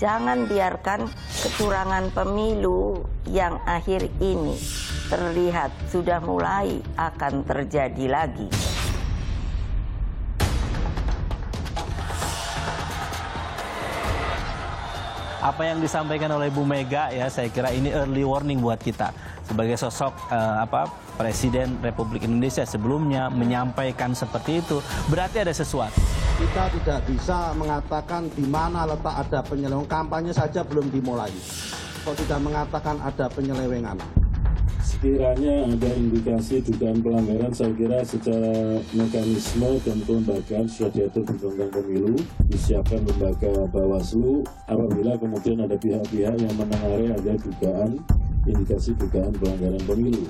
Jangan biarkan kecurangan pemilu yang akhir ini terlihat sudah mulai akan terjadi lagi. Apa yang disampaikan oleh Bu Mega ya, saya kira ini early warning buat kita sebagai sosok Presiden Republik Indonesia sebelumnya menyampaikan seperti itu, berarti ada sesuatu. Kita tidak bisa mengatakan di mana letak ada penyelewengan, kampanye saja belum dimulai. Kok tidak mengatakan ada penyelewengan? Sekiranya ada indikasi dugaan pelanggaran, saya kira secara mekanisme dan kelembagaan sudah diatur di Undang-Undang Pemilu, disiapkan lembaga Bawaslu apabila kemudian ada pihak-pihak yang menengari ada indikasi dugaan pelanggaran pemilu.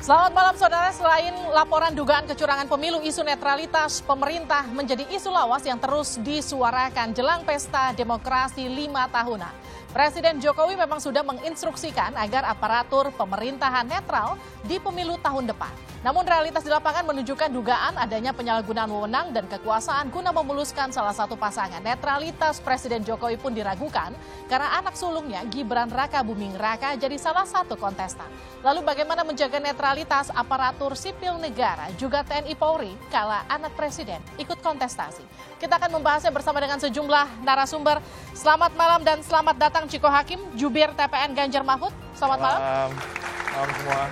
Selamat malam saudara, selain laporan dugaan kecurangan pemilu, isu netralitas pemerintah menjadi isu lawas yang terus disuarakan jelang pesta demokrasi 5 tahunan. Presiden Jokowi memang sudah menginstruksikan agar aparatur pemerintahan netral di pemilu tahun depan. Namun realitas di lapangan menunjukkan dugaan adanya penyalahgunaan wewenang dan kekuasaan guna memuluskan salah satu pasangan. Netralitas Presiden Jokowi pun diragukan karena anak sulungnya Gibran Raka Buming Raka jadi salah satu kontestan. Lalu bagaimana menjaga netralitas aparatur sipil negara juga TNI Polri kala anak presiden ikut kontestasi? Kita akan membahasnya bersama dengan sejumlah narasumber. Selamat malam dan selamat datang Ciko Hakim, Jubir TPN Ganjar Mahfud. Selamat malam. Malam semua.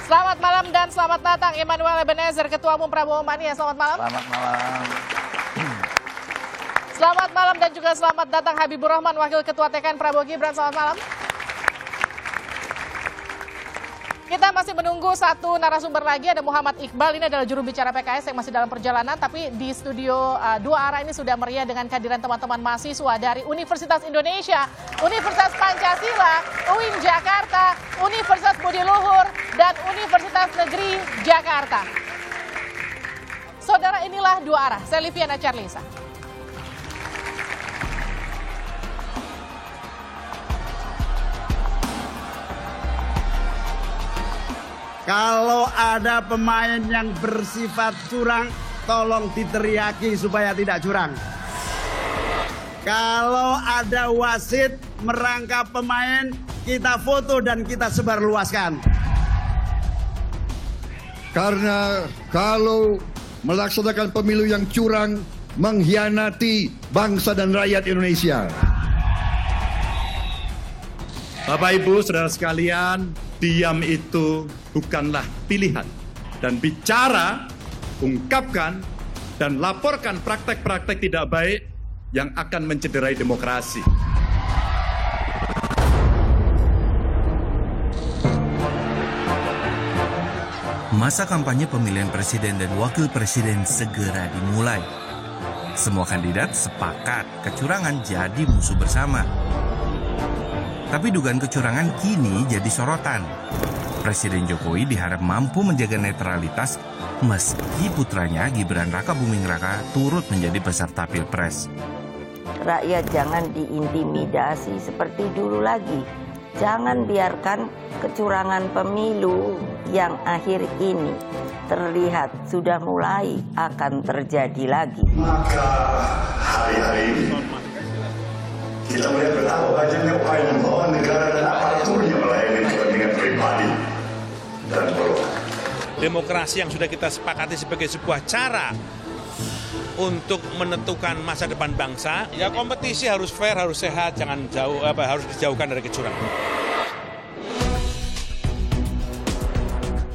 Selamat malam dan selamat datang Emmanuel Ebenezer, Ketua Umum Prabowo Mania. Selamat malam. Selamat malam. Selamat malam dan juga selamat datang Habibur Rahman, Wakil Ketua TKN Prabowo Gibran. Selamat malam. Kita masih menunggu satu narasumber lagi, ada Muhammad Iqbal, ini adalah juru bicara PKS yang masih dalam perjalanan, tapi di studio dua arah ini sudah meriah dengan kehadiran teman-teman mahasiswa dari Universitas Indonesia, Universitas Pancasila, UIN Jakarta, Universitas Budi Luhur, dan Universitas Negeri Jakarta. Saudara, inilah dua arah, saya Liviana Charlisa. Kalau ada pemain yang bersifat curang, tolong diteriaki supaya tidak curang. Kalau ada wasit merangkap pemain, kita foto dan kita sebarluaskan. Karena kalau melaksanakan pemilu yang curang, mengkhianati bangsa dan rakyat Indonesia. Bapak Ibu, saudara sekalian, diam itu bukanlah pilihan. Dan bicara, ungkapkan, dan laporkan praktek-praktek tidak baik yang akan mencederai demokrasi. Masa kampanye pemilihan presiden dan wakil presiden segera dimulai. Semua kandidat sepakat kecurangan jadi musuh bersama. Tapi dugaan kecurangan kini jadi sorotan. Presiden Jokowi diharap mampu menjaga netralitas meski putranya Gibran Raka Buming Raka turut menjadi peserta Pilpres. Rakyat jangan diintimidasi seperti dulu lagi. Jangan biarkan kecurangan pemilu yang akhir ini terlihat sudah mulai akan terjadi lagi. Maka hari-hari ini kita melihat betapa banyaknya upaya membawa negara dan aparaturnya melayani kepentingan pribadi dan golongan. Demokrasi yang sudah kita sepakati sebagai sebuah cara untuk menentukan masa depan bangsa, ya kompetisi harus fair, harus sehat, harus dijauhkan dari kecurangan.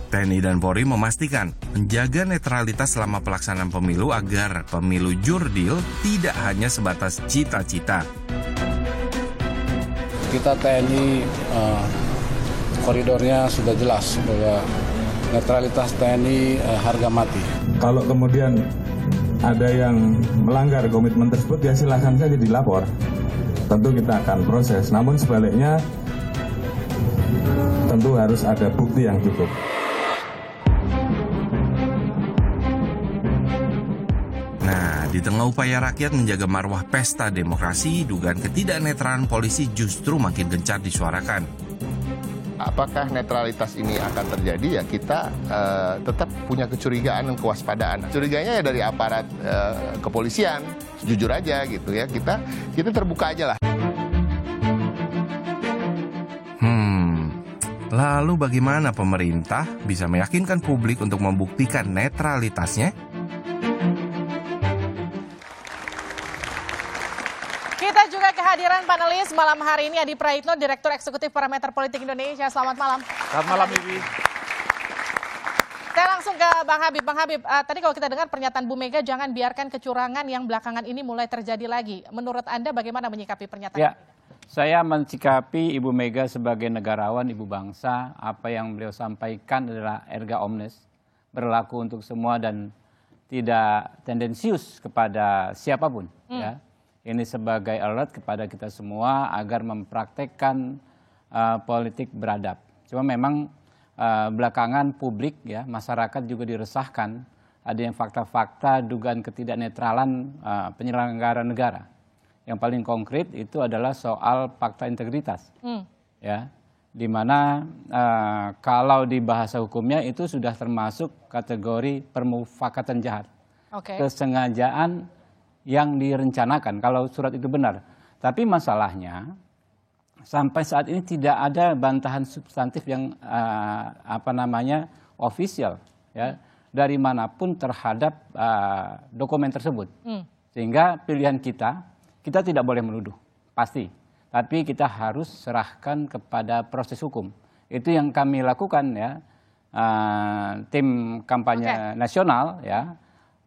TNI dan Polri memastikan menjaga netralitas selama pelaksanaan pemilu agar pemilu jurdil tidak hanya sebatas cita-cita. Kita TNI koridornya sudah jelas bahwa netralitas TNI harga mati. Kalau kemudian ada yang melanggar komitmen tersebut, ya silahkan saja dilapor. tentu kita akan proses. Namun sebaliknya tentu harus ada bukti yang cukup. Nah, di tengah upaya rakyat menjaga marwah pesta demokrasi, dugaan ketidaknetralan polisi justru makin gencar disuarakan. Apakah netralitas ini akan terjadi, ya kita tetap punya kecurigaan dan kewaspadaan. Curiganya ya dari aparat kepolisian, jujur aja gitu ya, kita terbuka aja lah. Lalu bagaimana pemerintah bisa meyakinkan publik untuk membuktikan netralitasnya? Kita juga kehadiran panelis malam hari ini, Adi Praitno, Direktur Eksekutif Parameter Politik Indonesia. Selamat malam. Selamat malam, Ibi. Saya langsung ke Bang Habib. Bang Habib, tadi kalau kita dengar pernyataan Bu Mega, jangan biarkan kecurangan yang belakangan ini mulai terjadi lagi. Menurut Anda bagaimana menyikapi pernyataan ya, saya mencikapi Ibu Mega sebagai negarawan, ibu bangsa. Apa yang beliau sampaikan adalah erga omnes, berlaku untuk semua dan tidak tendensius kepada siapapun. Ya. Ini sebagai alert kepada kita semua agar mempraktekkan politik beradab. Cuma memang belakangan publik, ya, masyarakat juga diresahkan. Ada yang fakta-fakta dugaan ketidaknetralan penyelenggara negara. Yang paling konkret itu adalah soal fakta integritas. Ya, di mana kalau di bahasa hukumnya itu sudah termasuk kategori permufakatan jahat. Kesengajaan yang direncanakan kalau surat itu benar. Tapi masalahnya sampai saat ini tidak ada bantahan substantif yang ofisial, ya, dari manapun terhadap dokumen tersebut. Sehingga pilihan kita tidak boleh menuduh, pasti. Tapi kita harus serahkan kepada proses hukum. Itu yang kami lakukan, ya. Tim kampanye nasional, ya,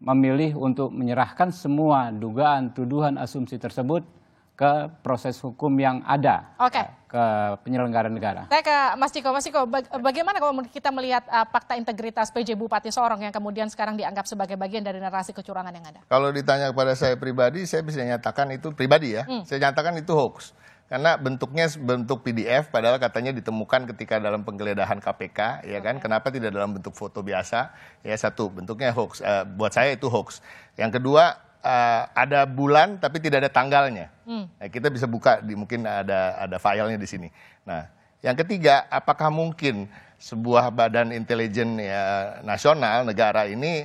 memilih untuk menyerahkan semua dugaan, tuduhan, asumsi tersebut ke proses hukum yang ada, ke penyelenggara negara. Saya ke Mas Ciko. Mas Ciko, bagaimana kalau kita melihat fakta integritas PJ Bupati Sorong yang kemudian sekarang dianggap sebagai bagian dari narasi kecurangan yang ada? Kalau ditanya kepada saya pribadi, saya bisa nyatakan itu pribadi, ya. Saya nyatakan itu hoax. Karena bentuknya bentuk PDF, padahal katanya ditemukan ketika dalam penggeledahan KPK, ya kan? Kenapa tidak dalam bentuk foto biasa? Ya, satu, bentuknya hoax. Buat saya itu hoax. Yang kedua, ada bulan tapi tidak ada tanggalnya. Nah, kita bisa buka, mungkin ada filenya di sini. Nah, yang ketiga, apakah mungkin sebuah badan intelijen, ya, nasional negara ini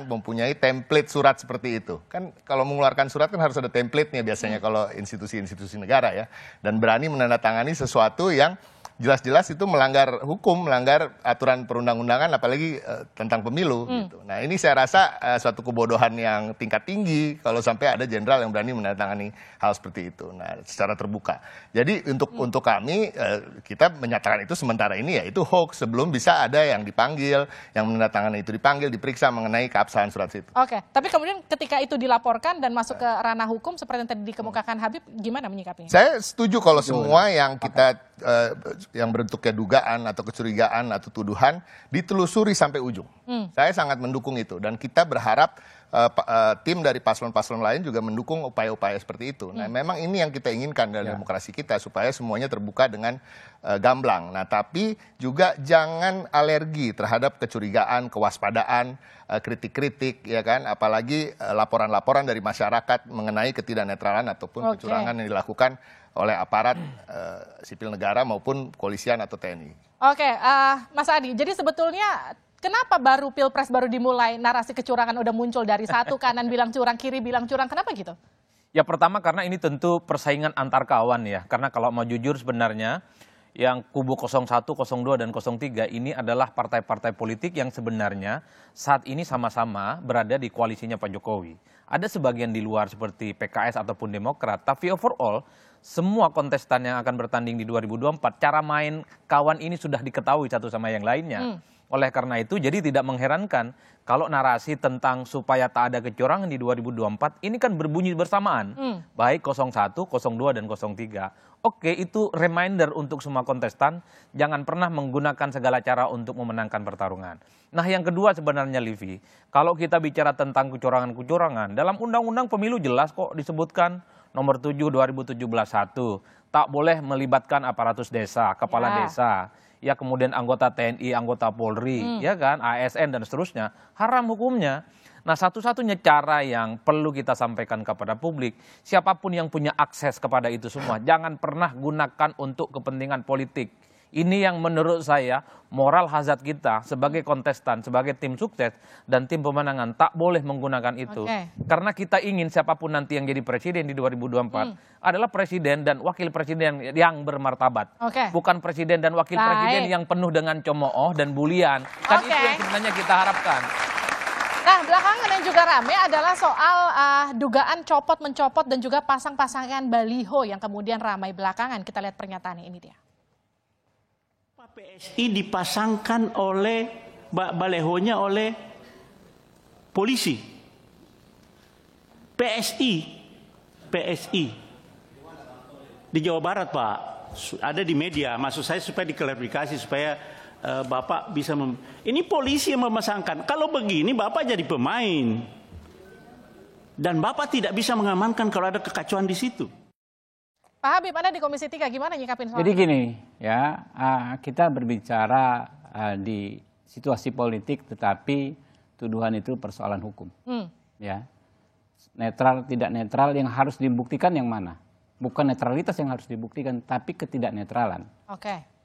mempunyai template surat seperti itu? Kan kalau mengeluarkan surat kan harus ada template-nya biasanya kalau institusi-institusi negara, ya, dan berani menandatangani sesuatu yang jelas-jelas itu melanggar hukum, melanggar aturan perundang-undangan, apalagi tentang pemilu. Gitu. Nah, ini saya rasa suatu kebodohan yang tingkat tinggi kalau sampai ada jenderal yang berani menandatangani hal seperti itu. Nah, secara terbuka. Jadi untuk kami, kita menyatakan itu sementara ini, ya, itu hoax. Sebelum bisa ada yang dipanggil, yang menandatangani itu dipanggil, diperiksa mengenai keabsahan surat itu. Tapi kemudian ketika itu dilaporkan dan masuk ke ranah hukum seperti yang tadi dikemukakan Habib, gimana menyikapinya? Saya setuju kalau semua yang kita yang bentuknya dugaan atau kecurigaan atau tuduhan ditelusuri sampai ujung. Saya sangat mendukung itu dan kita berharap tim dari paslon-paslon lain juga mendukung upaya-upaya seperti itu. Nah, memang ini yang kita inginkan dalam demokrasi kita, supaya semuanya terbuka dengan gamblang. Nah, tapi juga jangan alergi terhadap kecurigaan, kewaspadaan, kritik-kritik, ya kan, apalagi laporan-laporan dari masyarakat mengenai ketidaknetralan ataupun kecurangan yang dilakukan oleh aparat sipil negara maupun kepolisian atau TNI. Mas Adi, jadi sebetulnya kenapa baru Pilpres baru dimulai narasi kecurangan udah muncul dari satu kanan bilang curang, kiri bilang curang, kenapa gitu? Ya, pertama karena ini tentu persaingan antar kawan, ya. Karena kalau mau jujur sebenarnya yang kubu 01, 02, dan 03 ini adalah partai-partai politik yang sebenarnya saat ini sama-sama berada di koalisinya Pak Jokowi. Ada sebagian di luar seperti PKS ataupun Demokrat, tapi overall semua kontestan yang akan bertanding di 2024, cara main kawan ini sudah diketahui satu sama yang lainnya. Oleh karena itu, jadi tidak mengherankan kalau narasi tentang supaya tak ada kecurangan di 2024 ini kan berbunyi bersamaan. Baik 01, 02, dan 03. Oke, itu reminder untuk semua kontestan, jangan pernah menggunakan segala cara untuk memenangkan pertarungan. Nah, yang kedua sebenarnya, Livi, kalau kita bicara tentang kecurangan-kecurangan, dalam undang-undang pemilu jelas kok disebutkan nomor 7 2017 1, tak boleh melibatkan aparatus desa, kepala desa, ya kemudian anggota TNI, anggota Polri, ya kan, ASN dan seterusnya, haram hukumnya. Nah, satu-satunya cara yang perlu kita sampaikan kepada publik, siapapun yang punya akses kepada itu semua, jangan pernah gunakan untuk kepentingan politik. Ini yang menurut saya moral hazard kita sebagai kontestan, sebagai tim sukses dan tim pemenangan tak boleh menggunakan itu. Karena kita ingin siapapun nanti yang jadi presiden di 2024 adalah presiden dan wakil presiden yang bermartabat. Bukan presiden dan wakil presiden yang penuh dengan cemooh dan bulian. Kan itu yang sebenarnya kita harapkan. Nah, belakangan yang juga rame adalah soal dugaan copot-mencopot dan juga pasang-pasangan baliho yang kemudian ramai belakangan. Kita lihat pernyataannya, ini dia. PSI dipasangkan oleh balehonya oleh polisi. PSI di Jawa Barat, Pak. Ada di media. Maksud saya supaya diklarifikasi supaya Bapak bisa ini polisi yang memasangkan. Kalau begini Bapak jadi pemain. Dan Bapak tidak bisa mengamankan kalau ada kekacauan di situ. Pak Habib, Anda di Komisi 3 gimana nyikapin soal Jadi gini, ya, kita berbicara di situasi politik, tetapi tuduhan itu persoalan hukum. Ya, netral tidak netral yang harus dibuktikan yang mana? Bukan netralitas yang harus dibuktikan, tapi ketidaknetralan.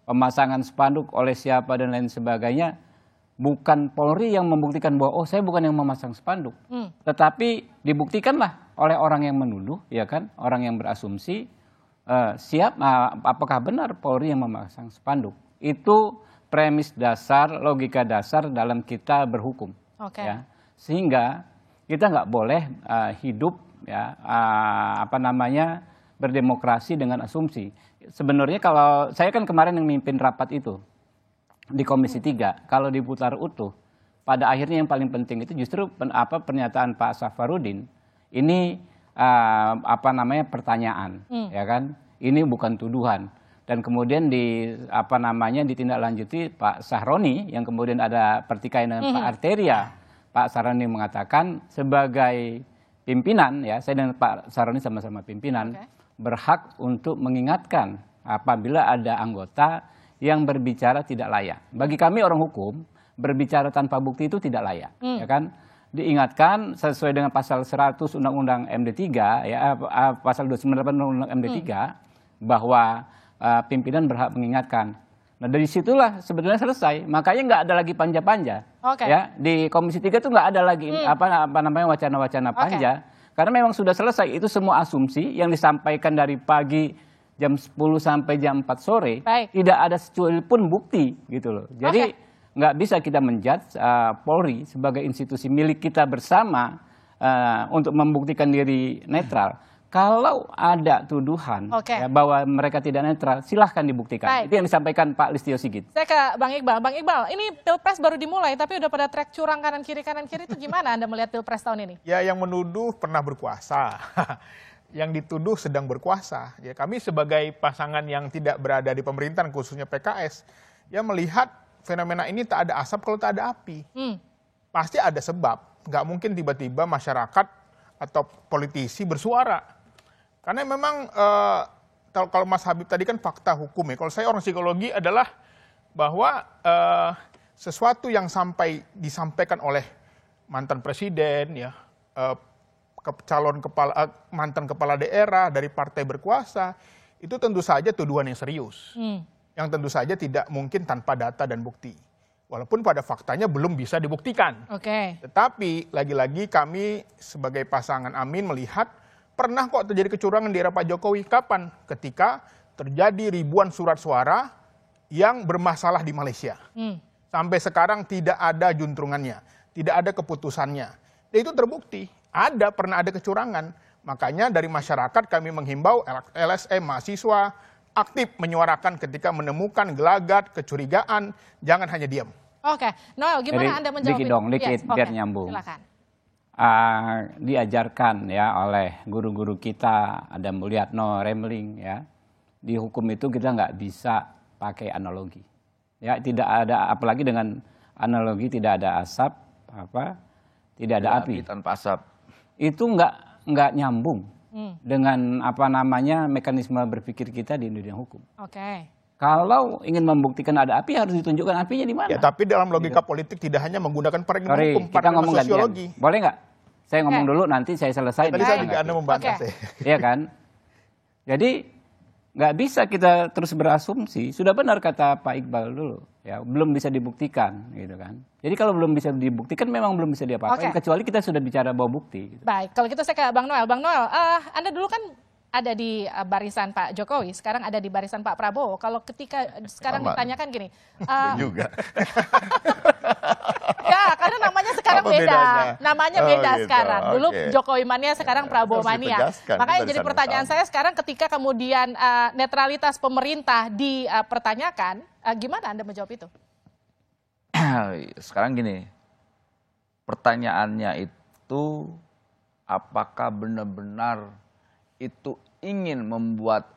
Pemasangan spanduk oleh siapa dan lain sebagainya, bukan Polri yang membuktikan bahwa oh saya bukan yang memasang spanduk, tetapi dibuktikanlah oleh orang yang menuduh, ya kan, orang yang berasumsi. Apakah benar Polri yang memasang spanduk? Itu premis dasar, logika dasar dalam kita berhukum. Ya. Sehingga kita nggak boleh hidup, ya, berdemokrasi dengan asumsi. Sebenarnya kalau saya kan kemarin yang mimpin rapat itu di Komisi 3, kalau diputar utuh, pada akhirnya yang paling penting itu justru pernyataan Pak Safarudin. Ini pertanyaan, ya kan? Ini bukan tuduhan. Dan kemudian ditindaklanjuti Pak Sahroni yang kemudian ada pertikaian dengan Pak Arteria. Pak Sahroni mengatakan sebagai pimpinan, ya, saya dan Pak Sahroni sama-sama pimpinan, berhak untuk mengingatkan apabila ada anggota yang berbicara tidak layak. Bagi kami orang hukum, berbicara tanpa bukti itu tidak layak, ya kan? Diingatkan sesuai dengan pasal 100 Undang-Undang MD3, ya, pasal 298 Undang-Undang MD3, bahwa pimpinan berhak mengingatkan. Nah, dari situlah sebenarnya selesai. Makanya nggak ada lagi panja-panja. Ya, di Komisi 3 itu nggak ada lagi wacana-wacana panja. Karena memang sudah selesai, itu semua asumsi yang disampaikan dari pagi jam 10 sampai jam 4 sore, tidak ada secuil pun bukti gitu loh. Jadi nggak bisa kita menjudge Polri sebagai institusi milik kita bersama untuk membuktikan diri netral. Kalau ada tuduhan ya, bahwa mereka tidak netral, silahkan dibuktikan. Itu yang disampaikan Pak Listio Sigit. Saya ke Bang Iqbal. Bang Iqbal, ini Pilpres baru dimulai, tapi udah pada track curang kanan kiri itu gimana Anda melihat Pilpres tahun ini? Ya, yang menuduh pernah berkuasa. Yang dituduh sedang berkuasa. Ya, kami sebagai pasangan yang tidak berada di pemerintahan, khususnya PKS, ya melihat fenomena ini tak ada asap kalau tak ada api. Pasti ada sebab. Nggak mungkin tiba-tiba masyarakat atau politisi bersuara. Karena memang kalau Mas Habib tadi kan fakta hukum ya. Kalau saya orang psikologi adalah bahwa sesuatu yang disampaikan oleh mantan presiden, ya, mantan kepala daerah dari partai berkuasa, itu tentu saja tuduhan yang serius. Yang tentu saja tidak mungkin tanpa data dan bukti. Walaupun pada faktanya belum bisa dibuktikan. Tetapi lagi-lagi kami sebagai pasangan Amin melihat pernah kok terjadi kecurangan di era Pak Jokowi. Kapan? Ketika terjadi ribuan surat suara yang bermasalah di Malaysia. Sampai sekarang tidak ada juntrungannya, tidak ada keputusannya. Dan itu terbukti, pernah ada kecurangan. Makanya dari masyarakat kami menghimbau LSM, mahasiswa, aktif menyuarakan ketika menemukan gelagat, kecurigaan, jangan hanya diam. Noel, gimana Anda menjawab itu? Dikit, biar nyambung. Silakan. Diajarkan ya oleh guru-guru kita, ada Mulyatno, Remling, ya, di hukum itu kita nggak bisa pakai analogi, ya, tidak ada, apalagi dengan analogi tidak ada asap, tidak ada api tanpa asap, itu nggak nyambung, dengan apa namanya mekanisme berpikir kita di dunia hukum. Oke. Kalau ingin membuktikan ada api harus ditunjukkan apinya di mana. Ya, tapi dalam logika politik tidak hanya menggunakan paradigma hukum, kita paradigma ngomong sosiologi. gantian. Boleh nggak? Saya ngomong dulu, nanti saya selesai. Tadi saya juga Anda membantah saya. Iya kan? Jadi nggak bisa kita terus berasumsi. Sudah benar kata Pak Iqbal dulu, ya belum bisa dibuktikan, gitu kan? Jadi kalau belum bisa dibuktikan, memang belum bisa diapa-apain, kecuali kita sudah bicara bawa bukti. Gitu. Baik, kalau gitu saya ke Bang Noel. Bang Noel, Anda dulu kan ada di barisan Pak Jokowi, sekarang ada di barisan Pak Prabowo. Kalau ketika sekarang ditanyakan gini, juga. ya karena namanya sekarang beda, bedanya? namanya beda gitu. sekarang. Dulu Oke. Jokowi mania, sekarang Prabowo harus mania. ditegaskan, Makanya kita jadi bersama-sama. pertanyaan saya sekarang ketika kemudian netralitas pemerintah dipertanyakan, gimana Anda menjawab itu? Sekarang gini, pertanyaannya itu apakah benar-benar itu ingin membuat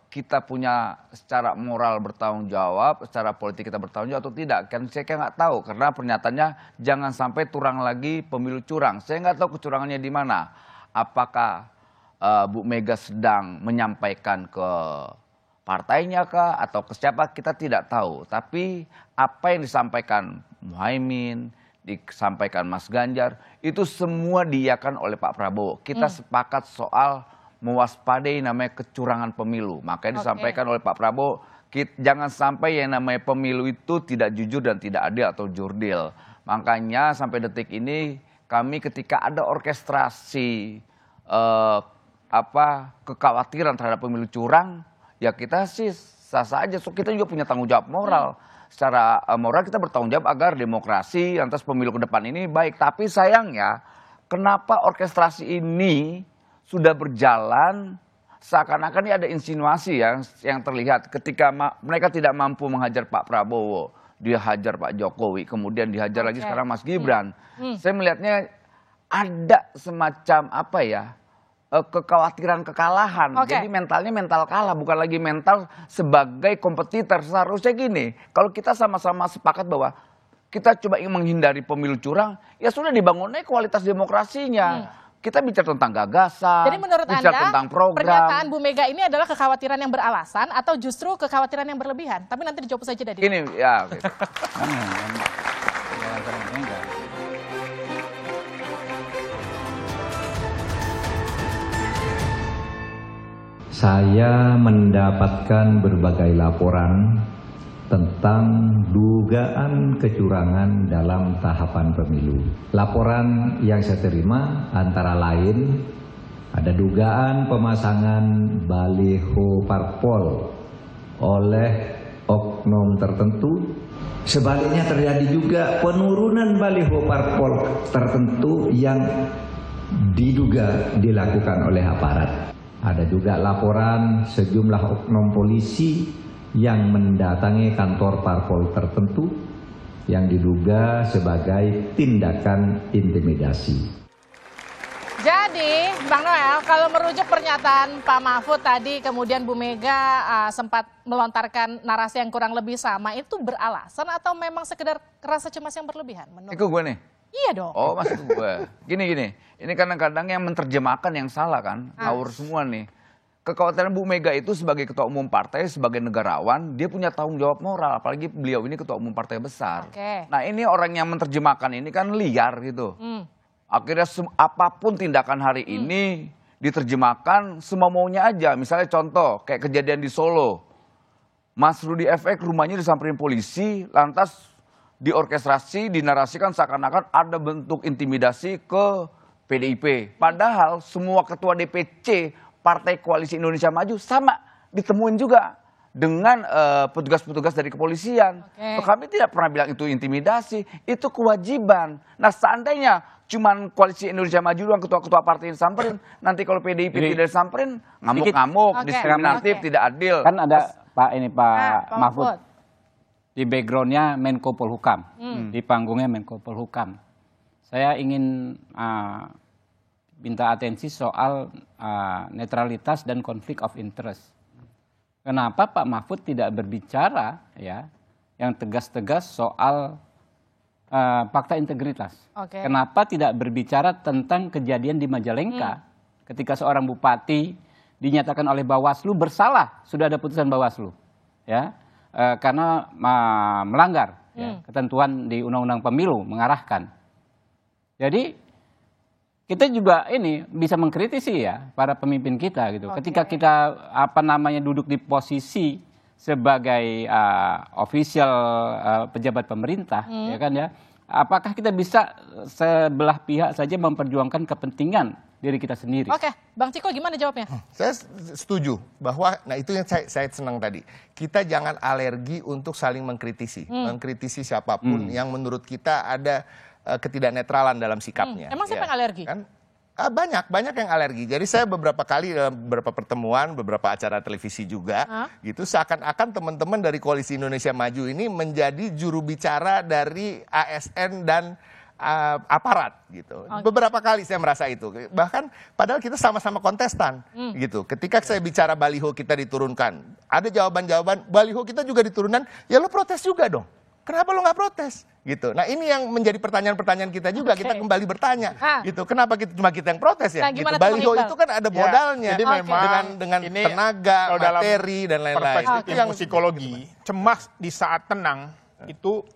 kita punya secara moral bertanggung jawab, secara politik kita bertanggung jawab atau tidak? Kan saya nggak tahu, karena pernyataannya jangan sampai curang lagi, pemilu curang. Saya nggak tahu kecurangannya di mana. Apakah Bu Mega sedang menyampaikan ke partainya kah atau ke siapa, kita tidak tahu. Tapi apa yang disampaikan Muhaimin, disampaikan Mas Ganjar, itu semua diiyakan oleh Pak Prabowo. Kita sepakat soal mewaspadai namanya kecurangan pemilu. Makanya disampaikan oleh Pak Prabowo, jangan sampai yang namanya pemilu itu tidak jujur dan tidak adil atau jurdil. Makanya sampai detik ini kami ketika ada orkestrasi kekhawatiran terhadap pemilu curang, ya kita sih sah-sah aja. So, kita juga punya tanggung jawab moral. Secara moral kita bertanggung jawab agar demokrasi lantas pemilu ke depan ini baik. Tapi sayangnya kenapa orkestrasi ini sudah berjalan seakan-akan ini ada insinuasi yang terlihat ketika mereka tidak mampu menghajar Pak Prabowo, dia hajar Pak Jokowi, kemudian dihajar lagi sekarang Mas Gibran. Saya melihatnya ada semacam kekhawatiran kekalahan. Jadi mentalnya mental kalah, bukan lagi mental sebagai kompetitor. Seharusnya gini, kalau kita sama-sama sepakat bahwa kita coba ingin menghindari pemilu curang, ya sudah dibangunnya kualitas demokrasinya. Kita bicara tentang gagasan, jadi menurut bicara Anda, tentang program. Pernyataan Bu Mega ini adalah kekhawatiran yang beralasan atau justru kekhawatiran yang berlebihan? Tapi nanti dijawab saja dari ini ya. Gitu. Saya mendapatkan berbagai laporan tentang dugaan kecurangan dalam tahapan pemilu. Laporan yang saya terima antara lain ada dugaan pemasangan baliho parpol oleh oknum tertentu. Sebaliknya terjadi juga penurunan baliho parpol tertentu yang diduga dilakukan oleh aparat. Ada juga laporan sejumlah oknum polisi yang mendatangi kantor parpol tertentu yang diduga sebagai tindakan intimidasi. Jadi, Bang Noel, kalau merujuk pernyataan Pak Mahfud tadi, kemudian Bu Mega sempat melontarkan narasi yang kurang lebih sama, itu beralasan atau memang sekedar rasa cemas yang berlebihan? Itu gue nih. Iya dong. Oh, maksud gue. Gini. Ini kadang-kadang yang menerjemahkan yang salah kan. Ngawur semua nih. Kekhawatiran Bu Mega itu sebagai ketua umum partai, sebagai negarawan, dia punya tanggung jawab moral. Apalagi beliau ini ketua umum partai besar. Nah ini orang yang menerjemahkan ini kan liar gitu. Akhirnya apapun tindakan hari ini diterjemahkan semau-maunya aja. Misalnya contoh, kayak kejadian di Solo. Mas Rudi Efek rumahnya disamperin polisi, lantas diorkestrasi, dinarasikan seakan-akan ada bentuk intimidasi ke PDIP. Padahal semua ketua DPC Partai Koalisi Indonesia Maju sama ditemuin juga dengan petugas-petugas dari kepolisian. Kami tidak pernah bilang itu intimidasi, itu kewajiban. Nah seandainya cuman Koalisi Indonesia Maju doang ketua-ketua partai disamperin, nanti kalau PDIP tidak disamperin, ngamuk-ngamuk, diskriminatif, tidak adil. Kan ada Pak Mahfud. Di backgroundnya Menko Polhukam, di panggungnya Menko Polhukam. Saya ingin minta atensi soal netralitas dan konflik of interest. Kenapa Pak Mahfud tidak berbicara yang tegas-tegas soal fakta integritas? Kenapa tidak berbicara tentang kejadian di Majalengka ketika seorang bupati dinyatakan oleh Bawaslu bersalah, sudah ada putusan Bawaslu, ya, karena melanggar ketentuan di Undang-Undang Pemilu mengarahkan. Jadi kita juga ini bisa mengkritisi ya para pemimpin kita gitu. Ketika kita duduk di posisi sebagai official pejabat pemerintah, ya kan ya. Apakah kita bisa sebelah pihak saja memperjuangkan kepentingan diri kita sendiri? Oke, Bang Ciko gimana jawabnya? Saya setuju bahwa, nah itu yang saya senang tadi. Kita jangan alergi untuk saling mengkritisi. Mengkritisi siapapun yang menurut kita ada ketidaknetralan dalam sikapnya. Emang siapa yang alergi? Kan? Banyak yang alergi. Jadi saya beberapa kali dalam beberapa pertemuan, beberapa acara televisi juga, gitu seakan-akan teman-teman dari Koalisi Indonesia Maju ini menjadi juru bicara dari ASN dan aparat gitu. Beberapa kali saya merasa itu. Bahkan padahal kita sama-sama kontestan gitu. Ketika saya bicara baliho kita diturunkan, ada jawaban-jawaban baliho kita juga diturunkan, ya lo protes juga dong. Kenapa lo nggak protes? Gitu. Nah ini yang menjadi pertanyaan-pertanyaan kita juga. Kita kembali bertanya. Gitu. Kenapa cuma kita yang protes ya? Nah, gitu. Baliho itu kan ada modalnya. Jadi memang dengan ini tenaga, materi dan lain-lain. Perspektif ilmu psikologi, cemas di saat tenang itu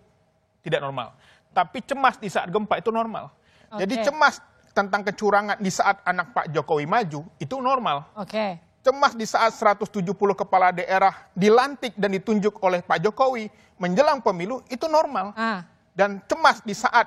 tidak normal. Tapi cemas di saat gempa itu normal. Jadi cemas tentang kecurangan di saat anak Pak Jokowi maju itu normal. Cemas di saat 170 kepala daerah dilantik dan ditunjuk oleh Pak Jokowi menjelang pemilu itu normal. Dan cemas di saat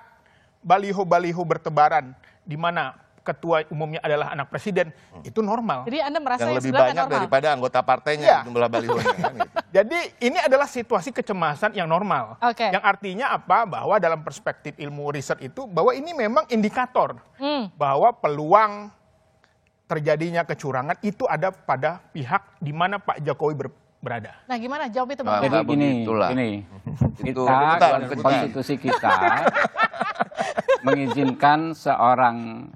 baliho-baliho bertebaran di mana ketua umumnya adalah anak presiden itu normal. Jadi Anda merasa yang lebih banyak daripada anggota partainya jumlah balihonya. Kan, gitu. Jadi ini adalah situasi kecemasan yang normal. Yang artinya apa? Bahwa dalam perspektif ilmu riset itu bahwa ini memang indikator bahwa peluang terjadinya kecurangan itu ada pada pihak di mana Pak Jokowi berada. Nah gimana jawab itu Bang? Jadi gini, konstitusi kita mengizinkan seorang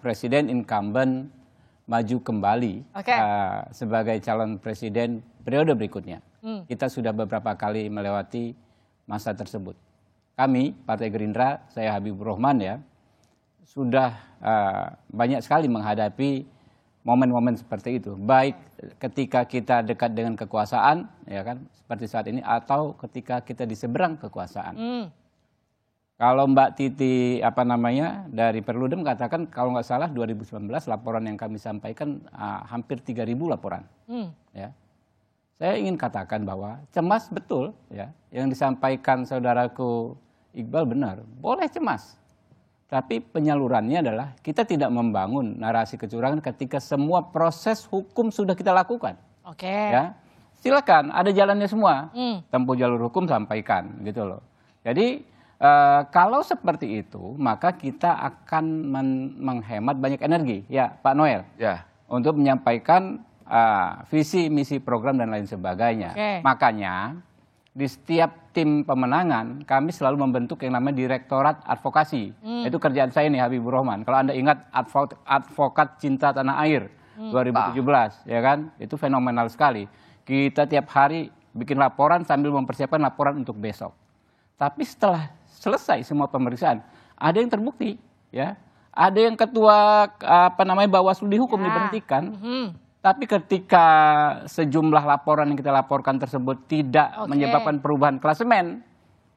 presiden incumbent maju kembali sebagai calon presiden periode berikutnya. Kita sudah beberapa kali melewati masa tersebut. Kami, Partai Gerindra, saya Habibur Rahman ya, sudah banyak sekali menghadapi momen-momen seperti itu, baik ketika kita dekat dengan kekuasaan, ya kan, seperti saat ini, atau ketika kita di seberang kekuasaan. Kalau Mbak Titi dari Perludem katakan kalau nggak salah 2019 laporan yang kami sampaikan hampir 3.000 laporan. Ya, saya ingin katakan bahwa cemas betul, ya, yang disampaikan saudaraku Iqbal benar, boleh cemas. Tapi penyalurannya adalah kita tidak membangun narasi kecurangan ketika semua proses hukum sudah kita lakukan. Ya, silakan, ada jalannya semua. Tempuh jalur hukum sampaikan, gitu loh. Jadi kalau seperti itu, maka kita akan menghemat banyak energi, ya Pak Noel, untuk menyampaikan visi, misi, program dan lain sebagainya. Makanya di setiap tim pemenangan kami selalu membentuk yang namanya Direktorat Advokasi. Itu kerjaan saya nih Habibur Rahman. Kalau Anda ingat Advokat Cinta Tanah Air 2017, ya kan? Itu fenomenal sekali. Kita tiap hari bikin laporan sambil mempersiapkan laporan untuk besok. Tapi setelah selesai semua pemeriksaan, ada yang terbukti, ya. Ada yang ketua Bawaslu dihukum diberhentikan. Tapi ketika sejumlah laporan yang kita laporkan tersebut tidak menyebabkan perubahan klasemen,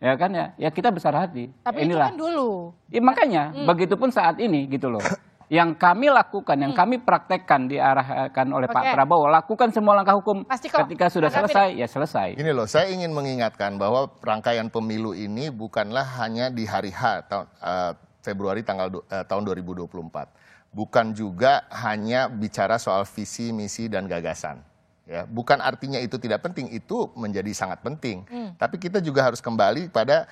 ya kan ya kita besar hati. Tapi inilah. Itu kan dulu. Ya, makanya begitupun saat ini gitu loh. Yang kami lakukan, yang kami praktekkan diarahkan oleh Pak Prabowo, lakukan semua langkah hukum. Ketika sudah selesai, ya selesai. Ini loh, saya ingin mengingatkan bahwa rangkaian pemilu ini bukanlah hanya di hari H Februari tahun 2024. Bukan juga hanya bicara soal visi, misi, dan gagasan. Ya, bukan artinya itu tidak penting, itu menjadi sangat penting. Tapi kita juga harus kembali pada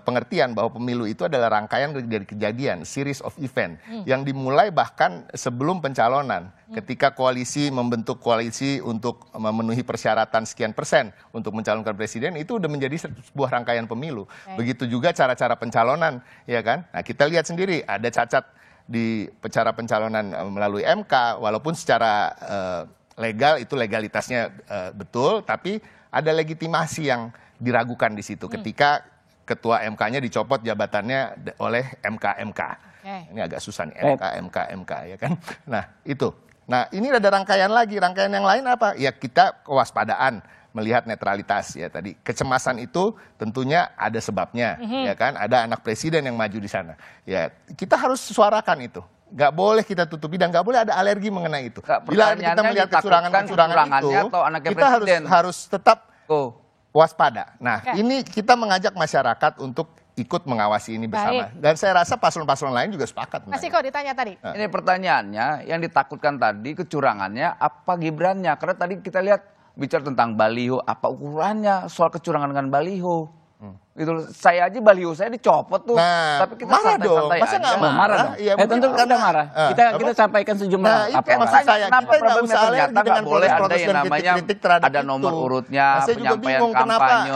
pengertian bahwa pemilu itu adalah rangkaian dari kejadian, series of event, yang dimulai bahkan sebelum pencalonan. Ketika koalisi membentuk koalisi untuk memenuhi persyaratan sekian persen untuk mencalonkan presiden, itu udah menjadi sebuah rangkaian pemilu. Begitu juga cara-cara pencalonan, ya kan? Nah, kita lihat sendiri ada cacat di cara pencalonan melalui MK, walaupun secara legal itu legalitasnya betul, tapi ada legitimasi yang diragukan di situ ketika ketua MK-nya dicopot jabatannya oleh MK. Ini agak susah nih, MK ya kan. Nah itu. Nah ini ada rangkaian lagi, rangkaian yang lain apa? Ya kita kewaspadaan, melihat netralitas ya tadi. Kecemasan itu tentunya ada sebabnya, ya kan. Ada anak presiden yang maju di sana. Ya kita harus suarakan itu. Nggak boleh kita tutupi dan nggak boleh ada alergi mengenai itu. Bila kita melihat kecurangan-kecurangan itu, kita harus tetap waspada. Nah, ini kita mengajak masyarakat untuk ikut mengawasi ini bersama. Dan saya rasa paslon-paslon lain juga sepakat. Mas Iko ditanya tadi. Ini pertanyaannya, yang ditakutkan tadi kecurangannya apa Gibrannya? Karena tadi kita lihat bicara tentang baliho, apa ukurannya soal kecurangan dengan baliho? Gitu. Saya aja baliho saya dicopot tuh. Nah, tapi kita marah dong. Masa nggak marah dong? Ya, tentu kita marah. Kita sampaikan sejumlah apa maksud saya? Kenapa problemnya ternyata nggak boleh ada yang namanya ada nomor urutnya, penyampaian kampanye.